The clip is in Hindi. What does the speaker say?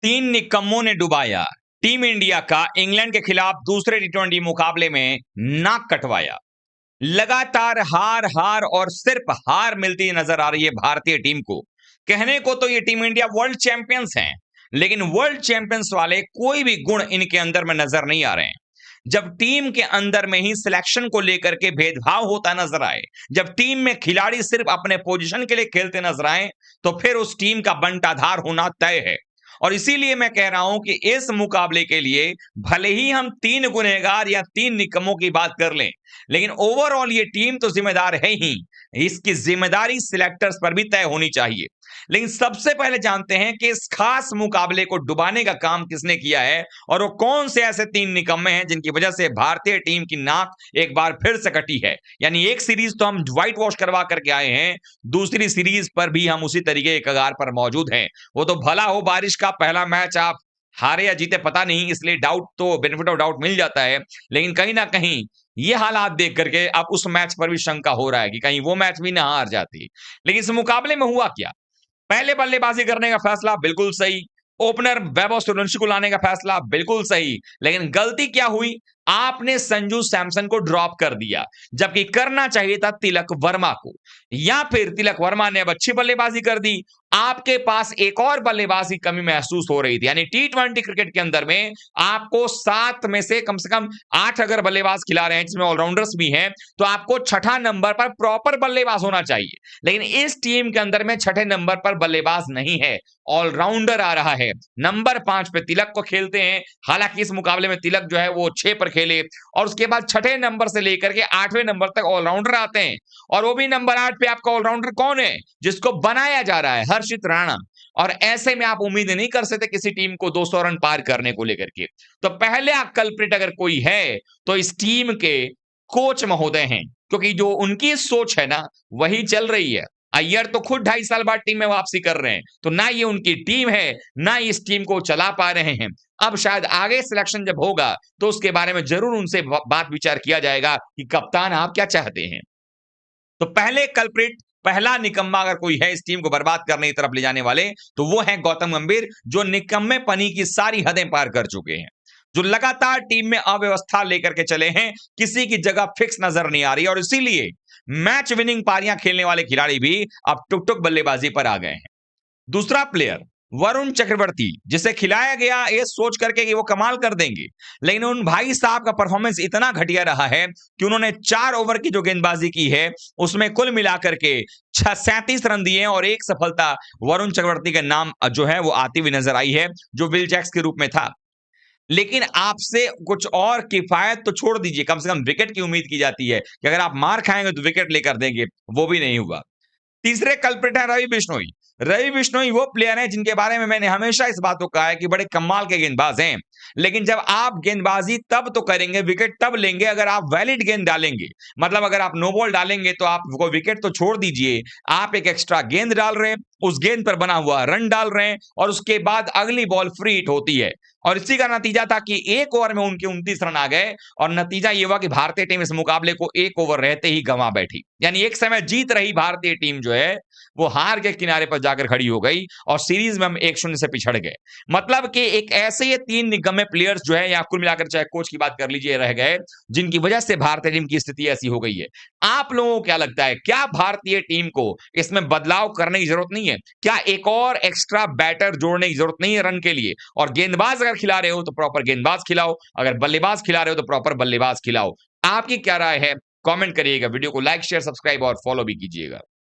तीन निकम्मों ने डुबाया टीम इंडिया का इंग्लैंड के खिलाफ दूसरे टी20 मुकाबले में नाक कटवाया। लगातार हार हार और सिर्फ हार मिलती नजर आ रही है भारतीय टीम को। कहने को तो ये टीम इंडिया वर्ल्ड चैंपियंस हैं, लेकिन वर्ल्ड चैंपियंस वाले कोई भी गुण इनके अंदर में नजर नहीं आ रहे हैं। जब टीम के अंदर में ही सिलेक्शन को लेकर के भेदभाव होता नजर आए, जब टीम में खिलाड़ी सिर्फ अपने पोजीशन के लिए खेलते नजर आए, तो फिर उस टीम का बंटाधार होना तय है। और इसीलिए मैं कह रहा हूं कि इस मुकाबले के लिए भले ही हम तीन गुनहगार या तीन निकम्मों की बात कर लें, लेकिन ओवरऑल ये टीम तो जिम्मेदार है ही। इसकी जिम्मेदारी सिलेक्टर्स पर भी तय होनी चाहिए। लेकिन सबसे पहले जानते हैं कि इस खास मुकाबले को डुबाने का काम किसने किया है और वो कौन से ऐसे तीन निकम्मे हैं जिनकी वजह से भारतीय टीम की नाक एक बार फिर से कटी है। यानी एक सीरीज तो हम व्हाइट वॉश करवा करके आए हैं, दूसरी सीरीज पर भी हम उसी तरीके के कगार पर मौजूद हैं। वो तो भला हो बारिश का पहला मैच आप हारे या जीते पता नहीं, इसलिए डाउट तो बेनिफिट ऑफ डाउट मिल जाता है, लेकिन कहीं ना कहीं ये हालात देख करके अब उस मैच पर भी शंका हो रहा है कि कहीं वो मैच भी ना हार जाती। लेकिन इस मुकाबले में हुआ क्या? पहले बल्लेबाजी करने का फैसला बिल्कुल सही, ओपनर वैभव सूर्यवंशी को लाने का फैसला बिल्कुल सही, लेकिन गलती क्या हुई? आपने संजू सैमसन को ड्रॉप कर दिया, जबकि करना चाहिए था तिलक वर्मा को। या फिर तिलक वर्मा ने अब अच्छी बल्लेबाजी कर दी, आपके पास एक और बल्लेबाज की कमी महसूस हो रही थी। यानी टी20 क्रिकेट के अंदर में आपको 7 में से कम 8 अगर बल्लेबाज खिला रहे हैं, जिसमें ऑलराउंडर्स भी हैं, तो आपको छठा नंबर पर प्रॉपर बल्लेबाज होना चाहिए। लेकिन इस टीम के अंदर में छठे नंबर पर बल्लेबाज नहीं है, ऑलराउंडर आ रहा है। नंबर 5 पे तिलक को खेलते हैं, हालांकि इस मुकाबले में तिलक जो है वो 6 पर खेले, और उसके बाद छठे नंबर से लेकर के 8वें नंबर तक ऑलराउंडर आते हैं। और वो भी नंबर 8 पे आपका ऑलराउंडर कौन है? जिसको बनाया जा रहा है, हर्षित राणा। और ऐसे में आप उम्मीद नहीं कर सकते किसी टीम को 200 रन पार करने को लेकर के। तो पहले कल्प्रिट अगर कोई है तो इस टीम के कोच महोदय हैं, क्योंकि जो उनकी सोच है ना वही चल रही है। अय्यर तो खुद 2.5 साल बाद टीम में वापसी कर रहे हैं, तो ना ये उनकी टीम है, ना इस टीम को चला पा रहे हैं। अब शायद आगे सिलेक्शन जब होगा तो उसके बारे में जरूर उनसे बात विचार किया जाएगा कि कप्तान आप क्या चाहते हैं। तो पहले कल्प्रिट, पहला निकम्मा अगर कोई है इस टीम को बर्बाद करने की तरफ ले जाने वाले, तो वो है गौतम गंभीर, जो निकम्मे पनी की सारी हदें पार कर चुके हैं, जो लगातार टीम में अव्यवस्था लेकर के चले हैं, किसी की जगह फिक्स नजर नहीं आ रही, और इसीलिए मैच विनिंग पारियां खेलने वाले खिलाड़ी भी अब टुक टुक बल्लेबाजी पर आ गए हैं। दूसरा प्लेयर वरुण चक्रवर्ती, जिसे खिलाया गया ये सोच करके कि वो कमाल कर देंगे, लेकिन उन भाई साहब का परफॉर्मेंस इतना घटिया रहा है कि उन्होंने 4 ओवर की जो गेंदबाजी की है उसमें कुल मिलाकर के 37 रन दिए हैं, और एक सफलता वरुण चक्रवर्ती के नाम जो है वो आती हुई नजर आई है, जो विल जैक्स के रूप में था। लेकिन आपसे कुछ और किफायत तो छोड़ दीजिए, कम से कम विकेट की उम्मीद की जाती है कि अगर आप मार खाएंगे तो विकेट लेकर देंगे, वो भी नहीं हुआ। तीसरे कल्प्रिट है रवि बिश्नोई। रवि बिश्नोई वो प्लेयर हैं जिनके बारे में मैंने हमेशा इस बात को कहा है कि बड़े कमाल के गेंदबाज हैं, लेकिन जब आप गेंदबाजी तब तो करेंगे, विकेट तब लेंगे अगर आप वैलिड गेंद डालेंगे। मतलब अगर आप नो बॉल डालेंगे तो आप वो विकेट तो छोड़ दीजिए, आप एक एक्स्ट्रा गेंद डाल रहे हैं, उस गेंद पर बना हुआ रन डाल रहे हैं, और उसके बाद अगली बॉल फ्री हिट होती है। और इसी का नतीजा था कि 1 ओवर में उनके 29 रन आ गए, और नतीजा ये हुआ कि भारतीय टीम इस मुकाबले को 1 ओवर रहते ही गंवा बैठी। यानी एक समय जीत रही भारतीय टीम जो है वो हार के किनारे पर जाकर खड़ी हो गई, और सीरीज में हम 1-0 से पिछड़ गए। मतलब कि एक ऐसे ये 3 निकम्मे प्लेयर्स जो है, या कुल मिलाकर चाहे कोच की बात कर लीजिए, रह गए, जिनकी वजह से भारतीय टीम की स्थिति ऐसी हो गई है। आप लोगों को क्या लगता है, क्या भारतीय टीम को इसमें बदलाव करने की जरूरत नहीं है? क्या एक और एक्स्ट्रा बैटर जोड़ने की जरूरत नहीं है रन के लिए? और गेंदबाज अगर खिला रहे हो तो प्रॉपर गेंदबाज खिलाओ, अगर बल्लेबाज खिला रहे हो तो प्रॉपर बल्लेबाज खिलाओ। आपकी क्या राय है? कमेंट करिएगा, वीडियो को लाइक शेयर सब्सक्राइब और फॉलो भी कीजिएगा।